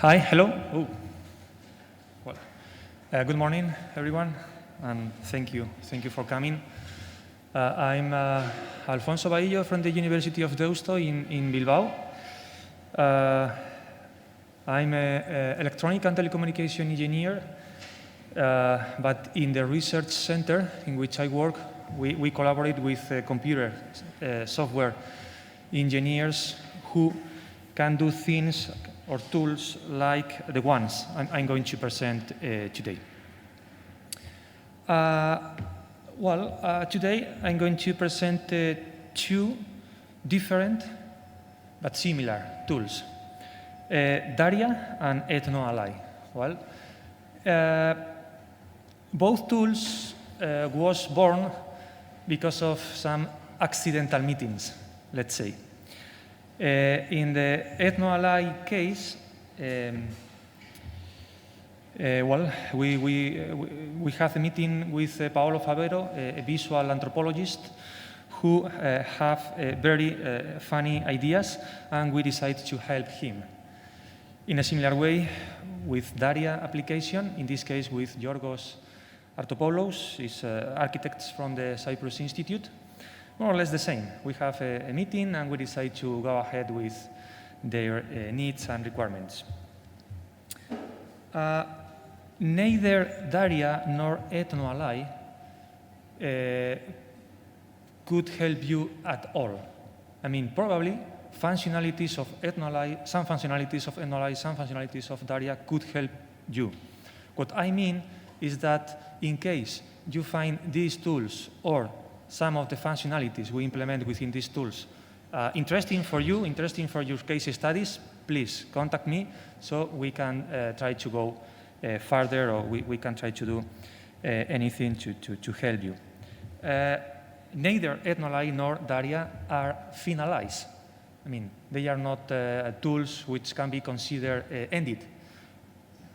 Hi, hello. Oh. Well, good morning, everyone, and thank you for coming. I'm Alfonso Bahillo from the University of Deusto in Bilbao. I'm an electronic and telecommunication engineer, but in the research center in which I work, we collaborate with computer software engineers who can do things or tools like the ones I'm going to present today. Today I'm going to present two different but similar tools, Daria and EthnoAlly. Well, both tools was born because of some accidental meetings, let's say. In the EthnoAlly case, we had a meeting with Paolo Favero, a visual anthropologist, who have very funny ideas, and we decided to help him. In a similar way, with Daria application, in this case with Yorgos Artopoulos, is architects from the Cyprus Institute. More or less the same. We have a meeting and we decide to go ahead with their needs and requirements. Neither Daria nor EthnoAlly could help you at all. I mean, probably functionalities of EthnoAlly, some functionalities of EthnoAlly, some functionalities of Daria could help you. What I mean is that in case you find these tools or some of the functionalities we implement within these tools interesting for you, interesting for your case studies, please contact me so we can try to go further, or we can try to do anything to help you. Neither EthnoAlly nor Daria are finalized. I mean, they are not tools which can be considered ended,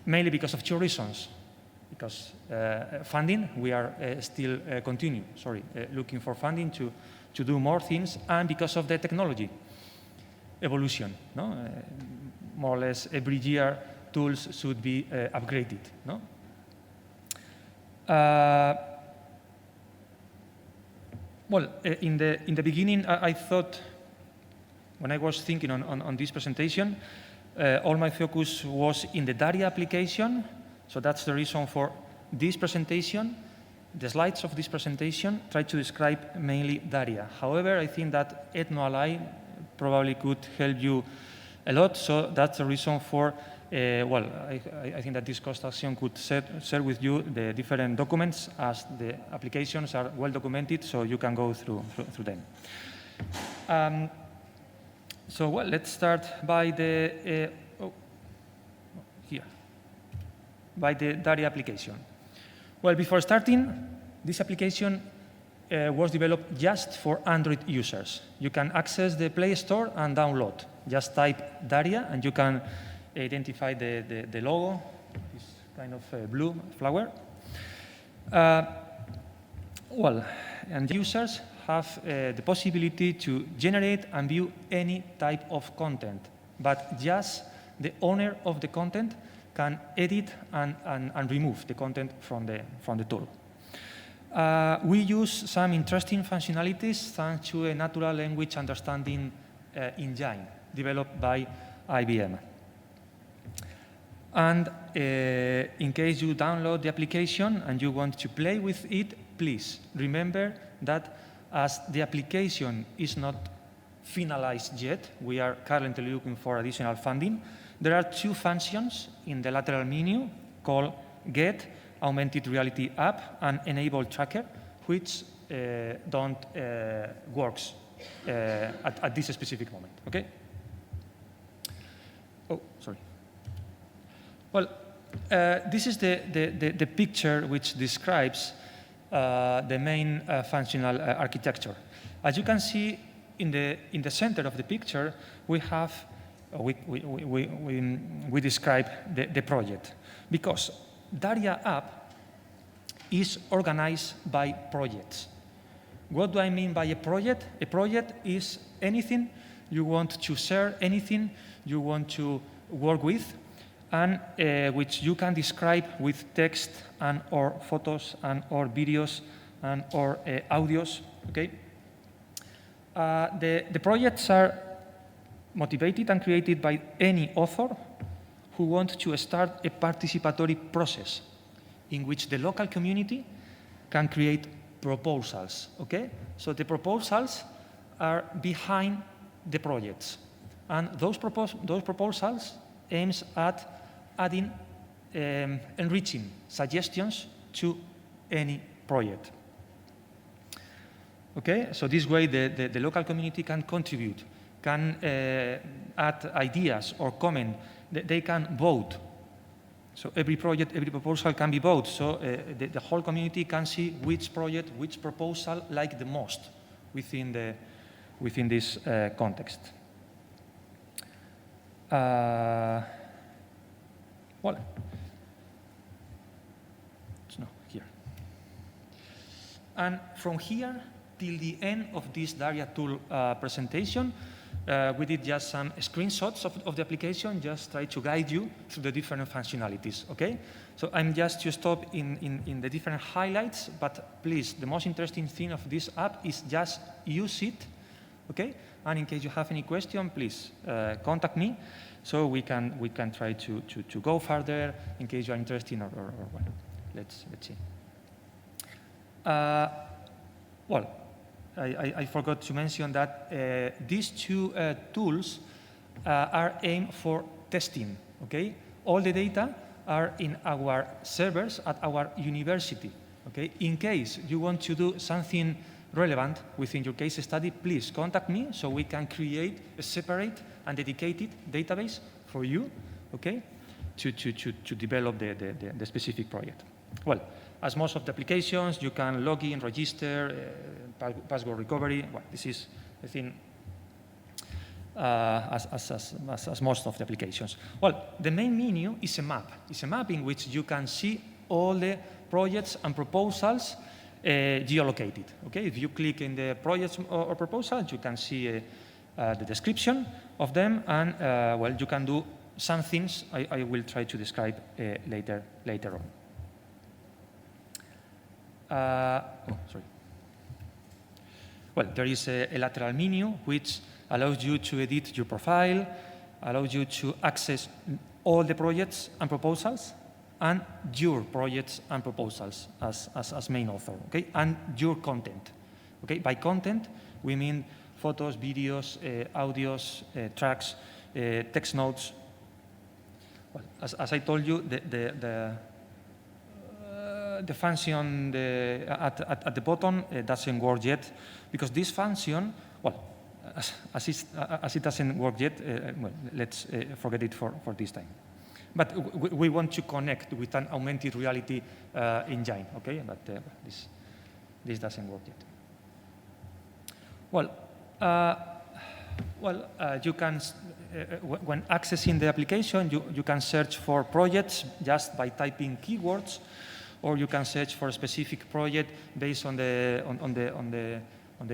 mainly because of two reasons. Because funding, we are still looking for funding to do more things, and because of the technology evolution. No? More or less every year, tools should be upgraded. No? In the beginning, I thought, when I was thinking on this presentation, all my focus was in the Daria application. So that's the reason for this presentation. The slides of this presentation try to describe mainly Daria. However, I think that EthnoAlly probably could help you a lot. So that's the reason for, I think that this construction could share with you the different documents, as the applications are well documented, so you can go through them. Let's start by the, by the Daria application. Well, before starting, this application was developed just for Android users. You can access the Play Store and download. Just type Daria and you can identify the logo, this kind of blue flower. And users have the possibility to generate and view any type of content, but just the owner of the content can edit and remove the content from the tool. We use some interesting functionalities thanks to a natural language understanding engine developed by IBM. And in case you download the application and you want to play with it, please remember that as the application is not finalized yet, we are currently looking for additional funding. There are two functions in the lateral menu called Get, Augmented Reality App, and Enable Tracker, which don't work at this specific moment, okay? Oh, sorry. Well, this is the picture which describes the main functional architecture. As you can see, in the center of the picture, we have we describe the project, because Daria app is organized by projects. What do I mean by a project? A project is anything you want to share, anything you want to work with, and which you can describe with text and or photos and or videos and or audios, okay? The projects are motivated and created by any author who wants to start a participatory process in which the local community can create proposals, okay? So the proposals are behind the projects, and those proposals aims at adding enriching suggestions to any project. Okay, so this way the local community can contribute, can add ideas or comment, they can vote. So every project, every proposal can be voted, so the whole community can see which project, which proposal like the most within this context. Well, it's not here. And from here till the end of this Daria tool presentation, we did just some screenshots of the application, just try to guide you through the different functionalities, okay? So I'm just to stop in the different highlights, but please, the most interesting thing of this app is just use it, okay? And in case you have any question, please contact me, so we can try to go further in case you are interested or well, let's see. Well, I forgot to mention that these two tools are aimed for testing, okay? All the data are in our servers at our university, okay? In case you want to do something relevant within your case study, please contact me so we can create a separate and dedicated database for you, okay? To develop the specific project. Well, as most of the applications, you can log in, register, password recovery. Well, this is, I think, as most of the applications. Well, the main menu is a map. It's a map in which you can see all the projects and proposals geolocated. Okay, if you click in the projects or proposals, you can see the description of them, and well, you can do some things I will try to describe later on. Sorry. Well, there is a lateral menu which allows you to edit your profile, allows you to access all the projects and proposals, and your projects and proposals as main author, okay? And your content, okay? By content, we mean photos, videos, audios, tracks, text notes. Well, as I told you, the function at the bottom doesn't work yet, because this function, well, as it doesn't work yet, well, let's forget it for this time. But we want to connect with an augmented reality engine, okay? But this doesn't work yet. Well, you can, when accessing the application, you can search for projects just by typing keywords, or you can search for a specific project based on the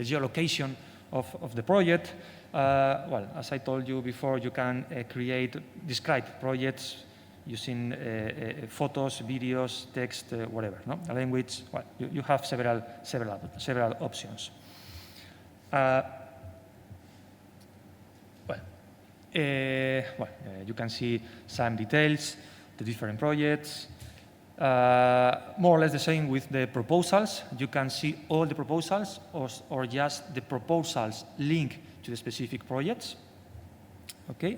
geolocation of the project. Well, as I told you before, you can describe projects using photos, videos, text, whatever. No, a language. Well, you have several options. You can see some details, the different projects. More or less the same with the proposals. You can see all the proposals or just the proposals linked to the specific projects. Okay.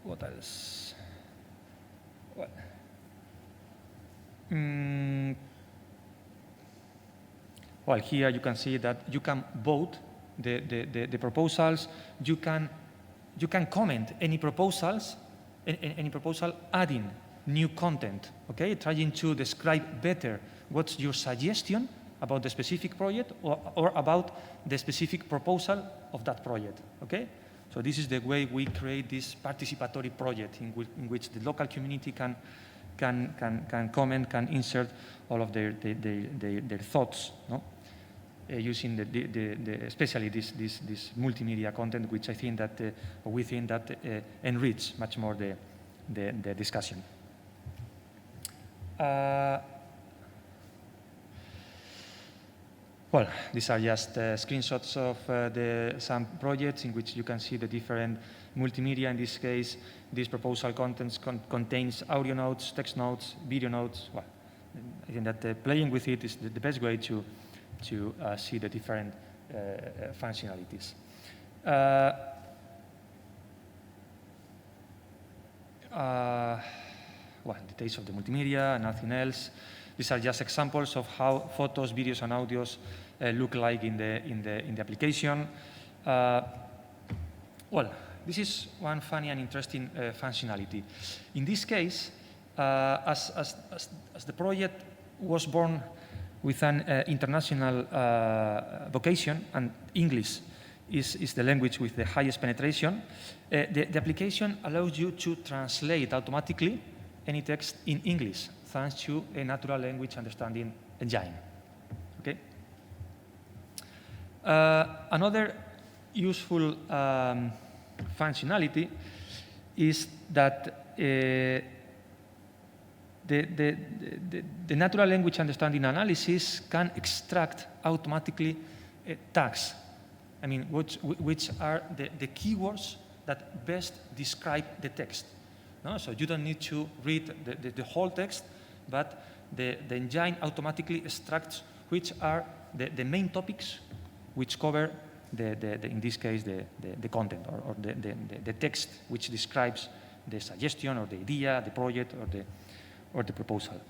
What else? Well, here you can see that you can vote the proposals. You can comment any proposals. Any proposal adding new content, okay? Trying to describe better what's your suggestion about the specific project or about the specific proposal of that project, okay? So this is the way we create this participatory project in which the local community can comment, can insert all of their thoughts, no? using especially this multimedia content, which I think that we think that enrich much more the discussion. Well, these are just screenshots of some projects in which you can see the different multimedia. In this case, this proposal contains audio notes, text notes, video notes. Well, I think that playing with it is the best way to see the different functionalities. Well, details of the multimedia, nothing else. These are just examples of how photos, videos, and audios look like in the application. Well, this is one funny and interesting functionality. In this case, as the project was born with an international vocation, and English is the language with the highest penetration, the application allows you to translate automatically any text in English, thanks to a natural language understanding engine. Okay. Another useful functionality is that the natural language understanding analysis can extract automatically tags. I mean, which are the keywords that best describe the text. No? So you don't need to read the whole text, but the engine automatically extracts which are the main topics which cover, in this case, the content or the text which describes the suggestion or the idea, the project, or the proposal.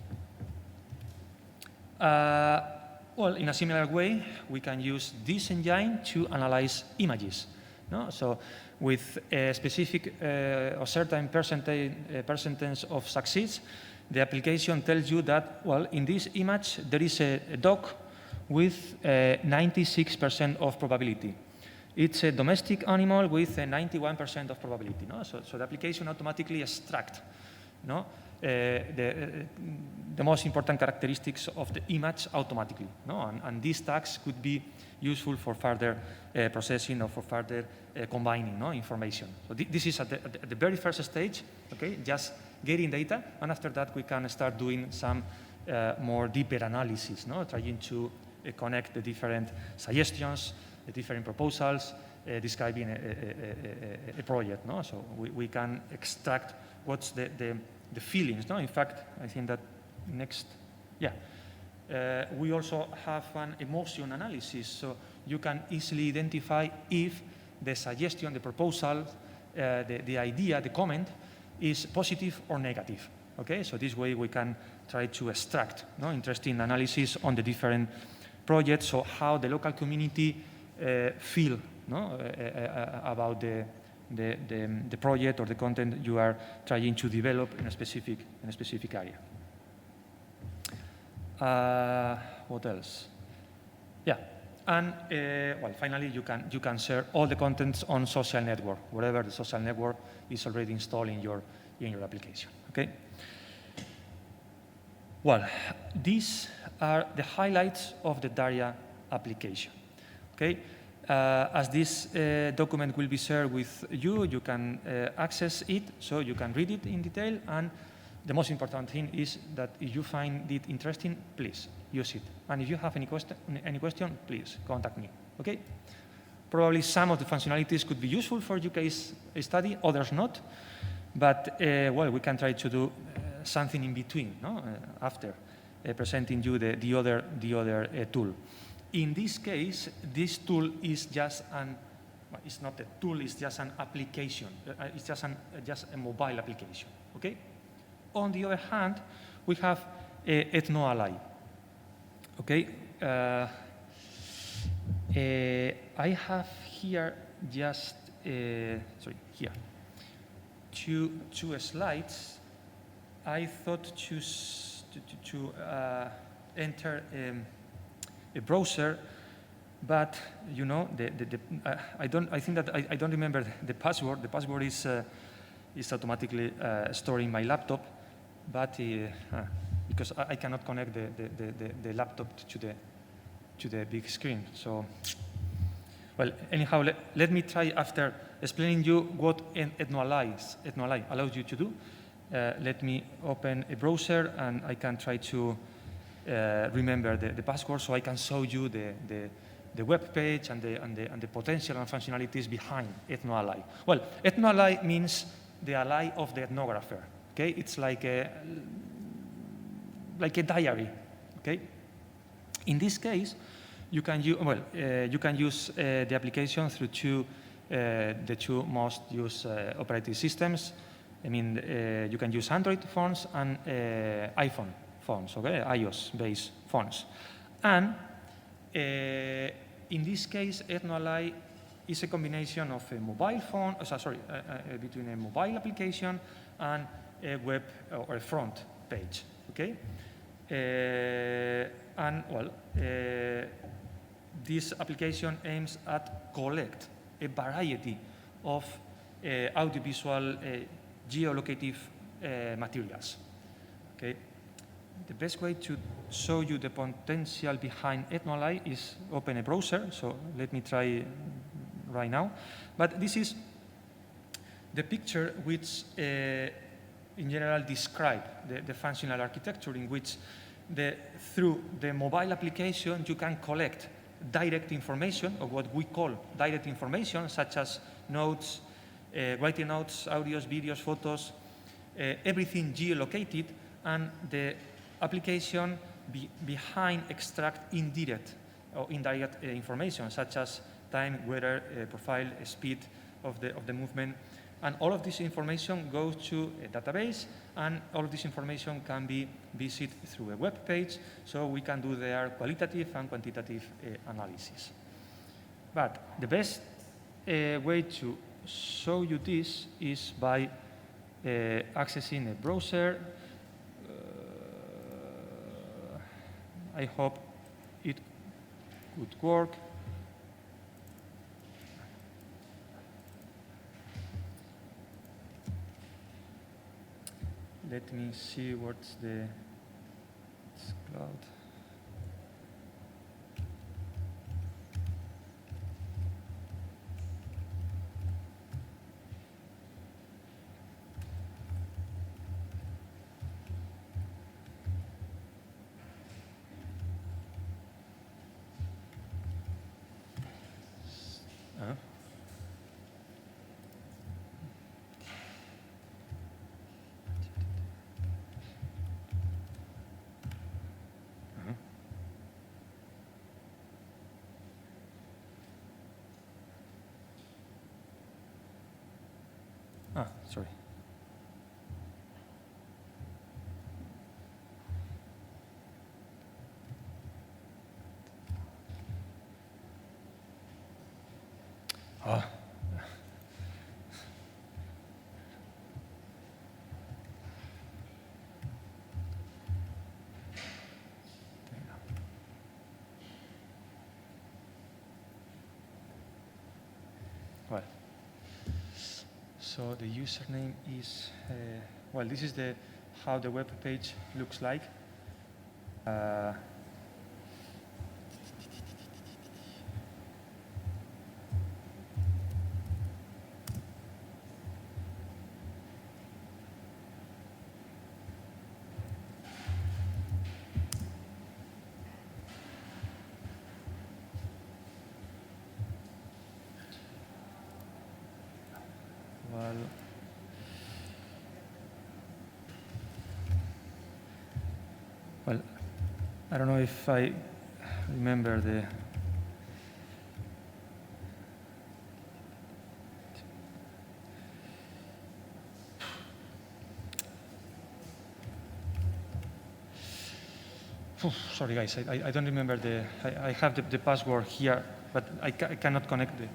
Well, in a similar way, we can use this engine to analyze images. No? So with a specific or certain percentage of success, the application tells you that, well, in this image, there is a dog with 96% of probability. It's a domestic animal with a 91% of probability. No? So the application automatically extracts, no? The most important characteristics of the image automatically. No? And these tags could be useful for further processing or for further combining, no, information. So this is at the very first stage, okay, just getting data, and after that we can start doing some more deeper analysis, no, trying to connect the different suggestions, the different proposals, describing a project. No? So we can extract what's the feelings. No? In fact, I think that next, yeah. We also have an emotion analysis, so you can easily identify if the suggestion, the proposal, the idea, the comment is positive or negative. Okay, so this way we can try to extract, no, interesting analysis on the different projects, so how the local community feel, no, about the project or the content you are trying to develop in a specific area. What else? Yeah, and well, finally, you can share all the contents on social network, wherever the social network is already installed in your application. Okay. Well, these are the highlights of the Daria application. Okay. As this document will be shared with you, you can access it, so you can read it in detail. And the most important thing is that if you find it interesting, please use it. And if you have any question, please contact me. Okay? Probably some of the functionalities could be useful for your case study, others not. But well, we can try to do something in between, no? After presenting you the other tool. In this case, this tool is just well, it's not a tool, it's just an application. It's just a mobile application, okay? On the other hand, we have EthnoAlly, okay? I have here just, sorry, here, two slides. I thought to enter a browser, but you know, I think that I don't remember the password. The password is automatically stored in my laptop, but because I cannot connect the laptop to the big screen. So, well, anyhow, let me try, after explaining you what Ethnoally allows you to do. Let me open a browser, and I can try to remember the password, so I can show you the web page and the potential and functionalities behind Ethnoally. Well, Ethnoally means the ally of the ethnographer. Okay, it's like a diary. Okay, in this case, you can use the application through the two most used operating systems. I mean, you can use Android phones and iPhone phones, okay, iOS-based phones. And in this case, Ethnoally is a combination of a mobile phone, between a mobile application and a web or a front page, okay? This application aims at collect a variety of audiovisual geolocative materials. Okay, the best way to show you the potential behind Ethnoally is open a browser. So let me try right now. But this is the picture which, in general, describe the functional architecture in which, through the mobile application, you can collect direct information, or what we call direct information, such as notes, writing notes, audios, videos, photos, everything geolocated, and the application behind extract indirect or indirect information, such as time, weather, profile, speed of the movement. And all of this information goes to a database, and all of this information can be visited through a web page, so we can do their qualitative and quantitative analysis. But the best way to show you this is by accessing a browser. I hope it could work. Let me see what's the cloud. Sorry. Well, so the username is, well, this is how the web page looks like. Well, I don't know if I remember the sorry guys, I don't remember I have the password here, but I cannot connect the.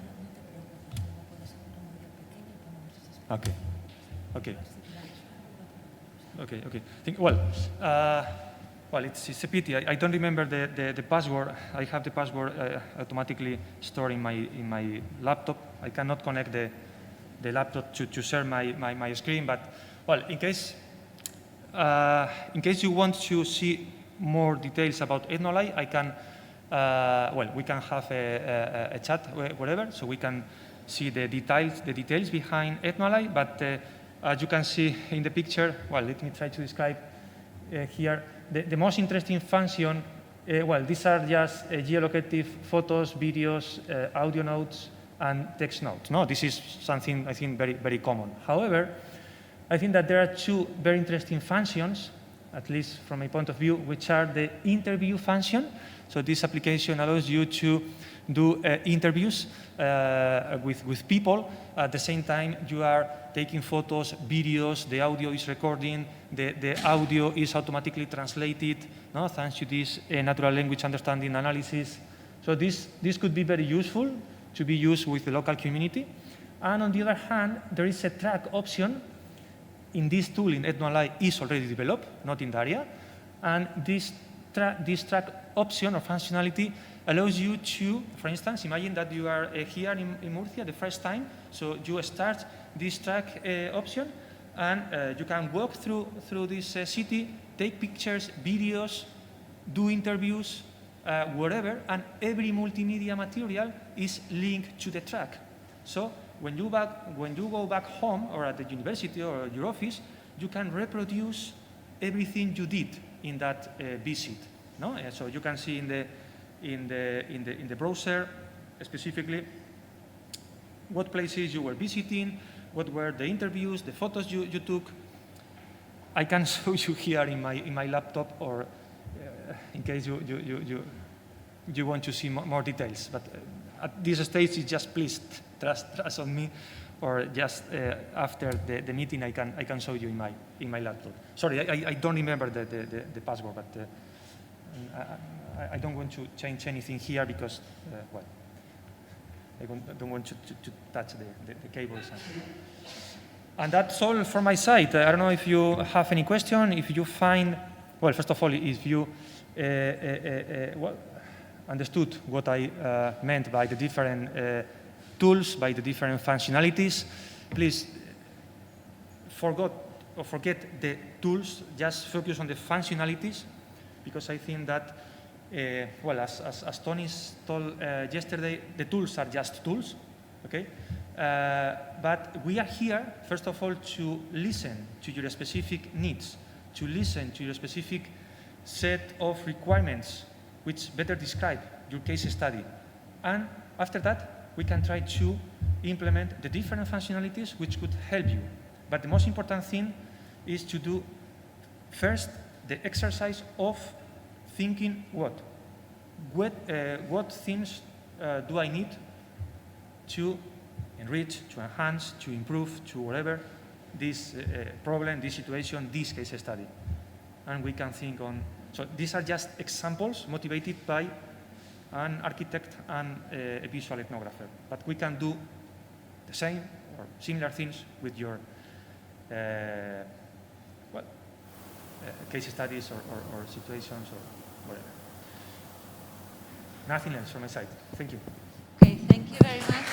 Okay. Well, it's a pity. I don't remember the password. I have the password automatically stored in my laptop. I cannot connect the laptop to share my screen. But well, in case you want to see more details about Ethnoally, I can well, we can have a chat, whatever, so we can see the details behind Ethnoally, but as you can see in the picture, well, let me try to describe here, the most interesting function, well, these are just geolocative photos, videos, audio notes, and text notes. No, this is something I think very, very common. However, I think that there are two very interesting functions, at least from my point of view, which are the interview function. So this application allows you to do interviews with people. At the same time, you are taking photos, videos, the audio is recording, the audio is automatically translated, no, thanks to this natural language understanding analysis. So this could be very useful to be used with the local community. And on the other hand, there is a track option in this tool in Ethnoally is already developed, not in Daria. And this track option or functionality allows you to, for instance, imagine that you are here in Murcia the first time, so you start this track option, and you can walk through this city, take pictures, videos, do interviews, whatever, and every multimedia material is linked to the track. So when you go back home or at the university or your office, you can reproduce everything you did in that visit. No? So you can see in the browser specifically what places you were visiting, what were the interviews, the photos you took. I can show you here in my laptop, or in case you want to see more details. But at this stage, it's just please trust on me, or just after the meeting, I can show you in my laptop. Sorry, I don't remember the password, but I don't want to change anything here because, well, I don't want to touch the cables. And that's all from my side. I don't know if you have any question. If you find, well, first of all, if you understood what I meant by the different tools, by the different functionalities, please forget the tools, just focus on the functionalities, because I think that, well, as Tony told yesterday, the tools are just tools, okay? But we are here, first of all, to listen to your specific needs, to listen to your specific set of requirements which better describe your case study. And after that, we can try to implement the different functionalities which could help you. But the most important thing is to do first the exercise of thinking what things do I need to enrich, to enhance, to improve, to whatever this problem, this situation, this case study. And we can think on, so these are just examples motivated by an architect and a visual ethnographer. But we can do the same or similar things with your case studies or situations or whatever. Nothing else from my side. Thank you. Okay, thank you very much.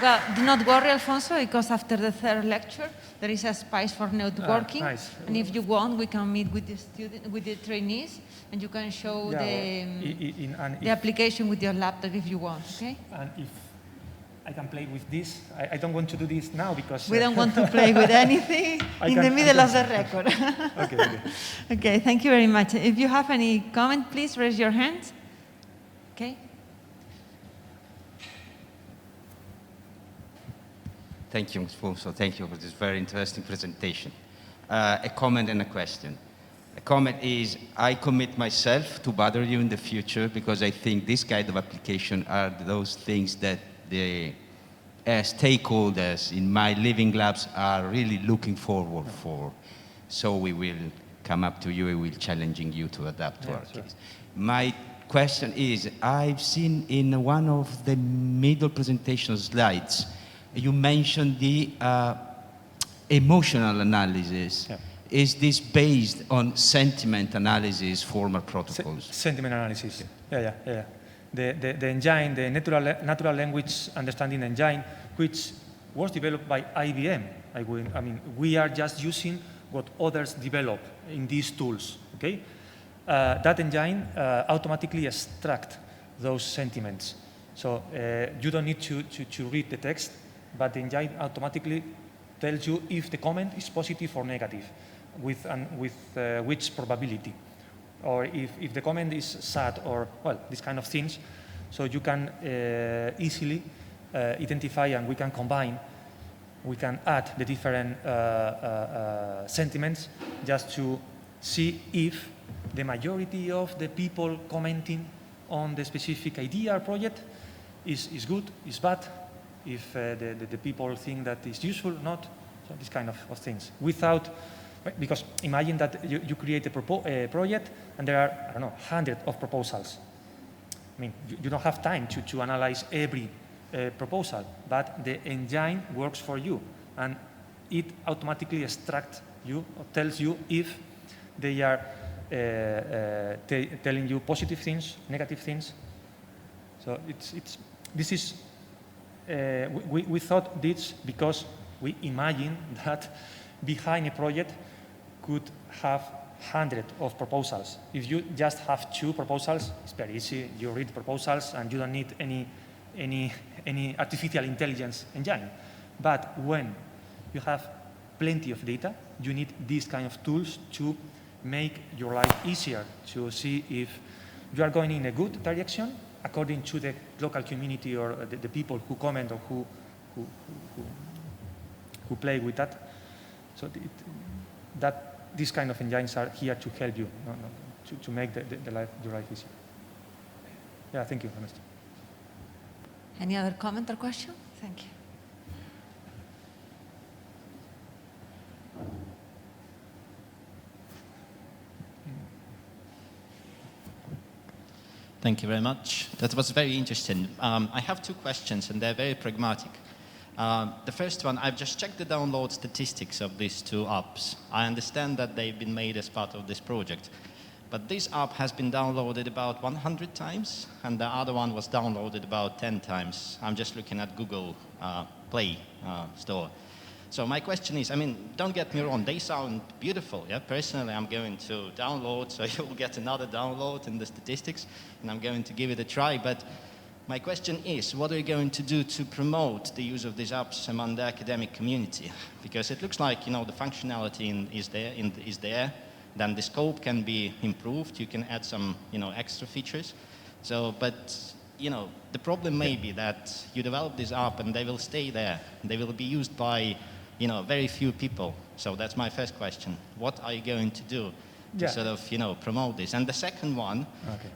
Well, do not worry, Alfonso, because after the third lecture, there is a space for networking. Nice. And if you want, we can meet with the trainees, and you can show the application with your laptop if you want, okay? And if I can play with this, I don't want to do this now because... We don't want to play with anything in the middle of the record. Okay. Okay, thank you very much. If you have any comment, please raise your hand. Okay. Thank you, Alfonso. Thank you for this very interesting presentation. A comment and a question. A comment is, I commit myself to bother you in the future because I think this kind of application are those things that the stakeholders in my living labs are really looking forward for. So we will come up to you, we will challenging you to adapt to our case. My question is, I've seen in one of the middle presentation slides, you mentioned the emotional analysis. Yeah. Is this based on sentiment analysis, formal protocols? Sentiment analysis. Yeah. The engine, the natural language understanding engine, which was developed by IBM. I mean, we are just using what others develop in these tools. Okay. that engine automatically extracts those sentiments. So you don't need to read the text, but the engine automatically tells you if the comment is positive or negative, with which probability, or if the comment is sad, or, well, these kind of things. So you can easily identify, and we can combine, we can add the different sentiments just to see if the majority of the people commenting on the specific idea or project is good, is bad, if the people think that is useful, not, so this kind of things. Without, because imagine that you create a project and there are, I don't know, hundreds of proposals. I mean, you don't have time to analyze every proposal, but the engine works for you, and it automatically extracts you, or tells you if they are telling you positive things, negative things. So this is, we thought this because we imagine that behind a project could have hundreds of proposals. If you just have 2 proposals, it's very easy. You read proposals and you don't need any artificial intelligence engine. But when you have plenty of data, you need these kind of tools to make your life easier, to see if you are going in a good direction according to the local community or the people who comment or who play with that. So these kind of engines are here to help you, to make your life easier. Yeah, thank you, Ernesto. Any other comment or question? Thank you. Thank you very much. That was very interesting. I have 2 questions, and they're very pragmatic. The first one, I've just checked the download statistics of these 2 apps. I understand that they've been made as part of this project, but this app has been downloaded about 100 times, and the other one was downloaded about 10 times. I'm just looking at Google Play Store. So my question is, I mean, don't get me wrong, they sound beautiful. Yeah? Personally, I'm going to download, so you'll get another download in the statistics, and I'm going to give it a try. But my question is, what are you going to do to promote the use of these apps among the academic community? Because it looks like, the functionality is there. Then the scope can be improved. You can add some, extra features. So, but, the problem may be that you develop this app and they will stay there. They will be used by, very few people. So that's my first question. What are you going to do to sort of, promote this? And the second one,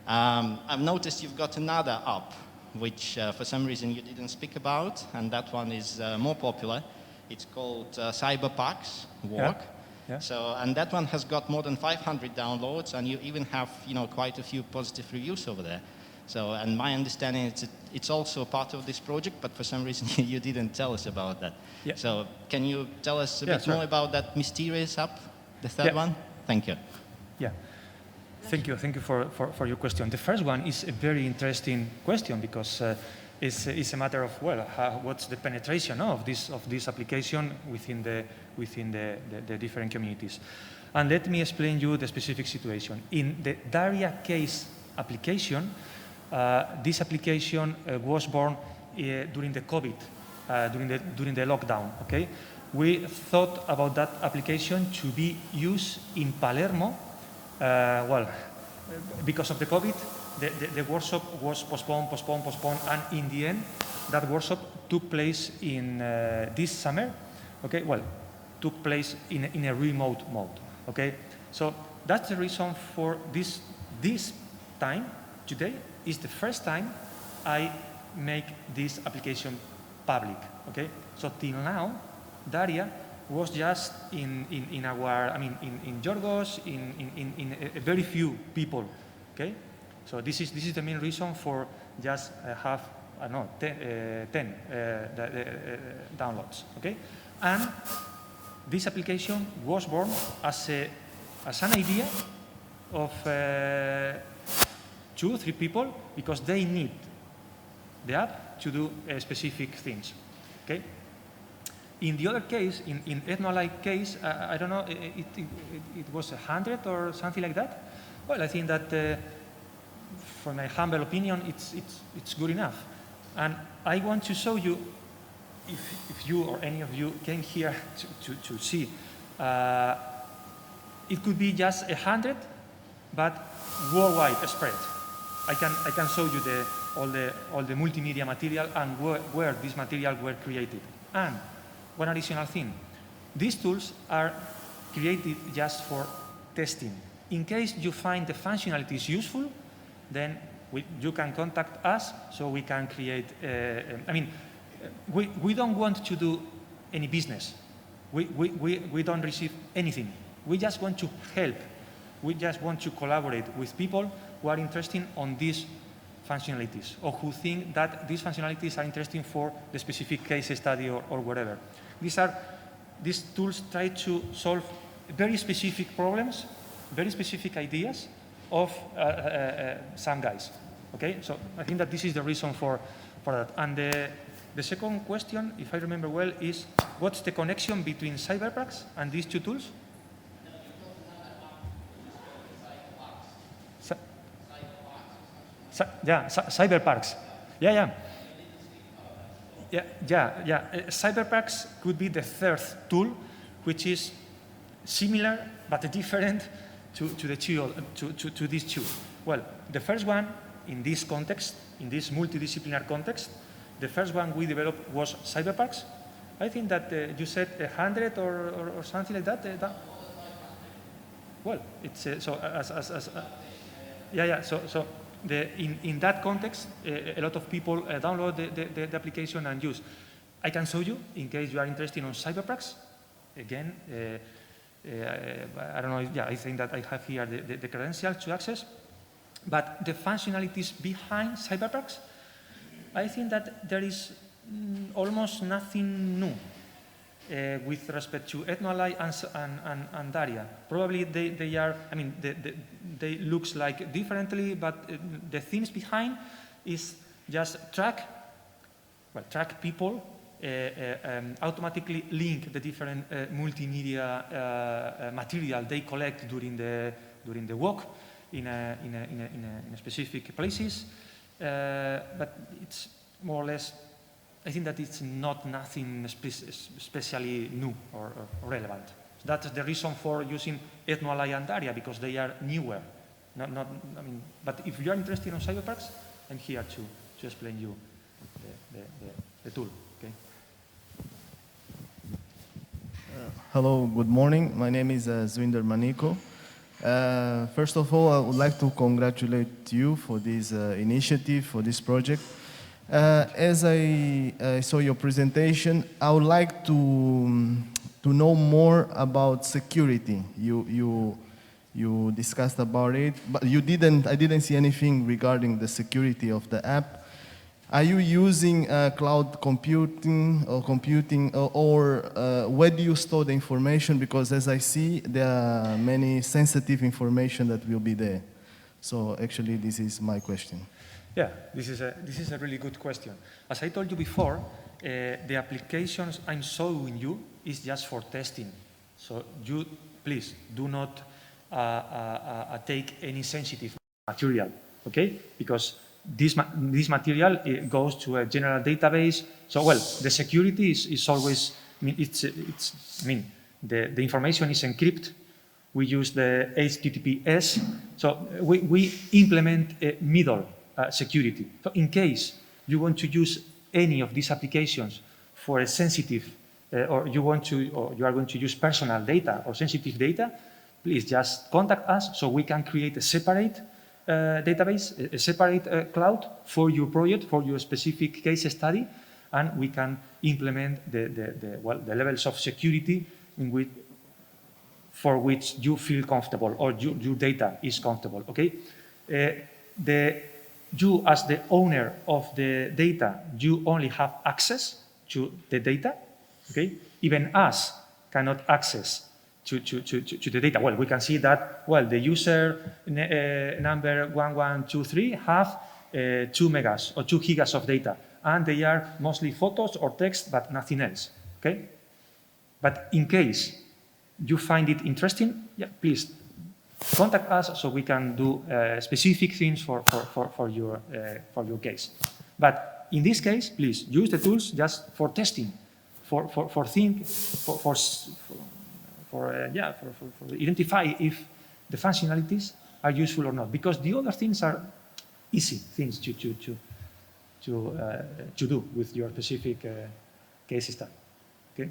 I've noticed you've got another app, which for some reason you didn't speak about, and that one is more popular. It's called Cyberparks Walk. Yeah. So, and that one has got more than 500 downloads, and you even have, quite a few positive reviews over there. So, and my understanding is it's also part of this project, but for some reason you didn't tell us about that. Yeah. So, can you tell us a bit more about that mysterious app, the third one? Thank you. Yeah. Thank you for your question. The first one is a very interesting question because it's a matter of, well, what's the penetration of this application within the different communities. And let me explain you the specific situation. In the Daria case application, this application was born during the COVID, during the lockdown. Okay, we thought about that application to be used in Palermo. Well, because of the COVID, the workshop was postponed, and in the end, that workshop took place in this summer. Okay, well, took place in a remote mode. Okay, so that's the reason for this time. Today is the first time I make this application public. Okay, so till now, Daria was just in our, I mean, in Yorgos, in a very few people. Okay, so this is the main reason for just have, I don't know, 10 downloads. Okay, and this application was born as an idea of 2 or 3 people because they need the app to do specific things. Okay. In the other case, in Ethnolike case, I don't know, it was 100 or something like that. Well, I think that, from my humble opinion, it's good enough. And I want to show you, if you or any of you came here to see, it could be just 100, but worldwide spread. I can show you all the multimedia material and where this material were created. And one additional thing, these tools are created just for testing. In case you find the functionalities useful, then you can contact us so we can create, we don't want to do any business. We don't receive anything. We just want to help. We just want to collaborate with people who are interested on these functionalities or who think that these functionalities are interesting for the specific case study or whatever. These tools try to solve very specific problems, very specific ideas of some guys. Okay, so I think that this is the reason for that. And the second question, if I remember well, is what's the connection between cyberparks and these two tools? Cyberparks. Yeah. Cyberparks could be the third tool, which is similar but different to these two. Well, the first one, in this context, in this multidisciplinary context, the first one we developed was cyberparks. I think that you said 100 or something like that. Well, it's so So in that context, a lot of people download the application and use. I can show you in case you are interested in cyberparks. Again, I don't know. I think that I have here the credentials to access. But the functionalities behind cyberparks, I think that there is almost nothing new with respect to Ethnolie and Daria. Probably they are, they looks like differently, but the things behind is just track people, automatically link the different multimedia material they collect during the walk in a specific places. But it's more or less, I think that it's nothing especially new or relevant. That's the reason for using Ethnolie and Daria, because they are newer. But if you are interested in cyberparks, I'm here to explain you the tool. Okay. Hello, good morning. My name is Zwinder Maniko. First of all, I would like to congratulate you for this initiative, for this project. As I saw your presentation, I would like to know more about security. You discussed about it, but I didn't see anything regarding the security of the app. Are you using cloud computing, or where do you store the information? Because as I see, there are many sensitive information that will be there. So actually, this is my question. Yeah, this is a really good question. As I told you before, the applications I'm showing you is just for testing. So you please do not take any sensitive material, okay? Because this material goes to a general database. So well, the security is always. The information is encrypted. We use the HTTPS. So we implement a middle security. So in case you want to use any of these applications for a sensitive, or you are going to use personal data or sensitive data, please just contact us so we can create a separate database, a separate cloud for your project, for your specific case study, and we can implement the levels of security for which you feel comfortable or your data is comfortable. Okay, you as the owner of the data, you only have access to the data. Okay, even us cannot access to the data. Well, we can see that, well, the user number 1123 have 2 megas or 2 gigas of data, and they are mostly photos or text, but nothing else, okay? But in case you find it interesting, yeah, please contact us so we can do specific things for your case. But in this case, please use the tools just for testing, for identify if the functionalities are useful or not, because the other things are easy things to do with your specific case study. Okay.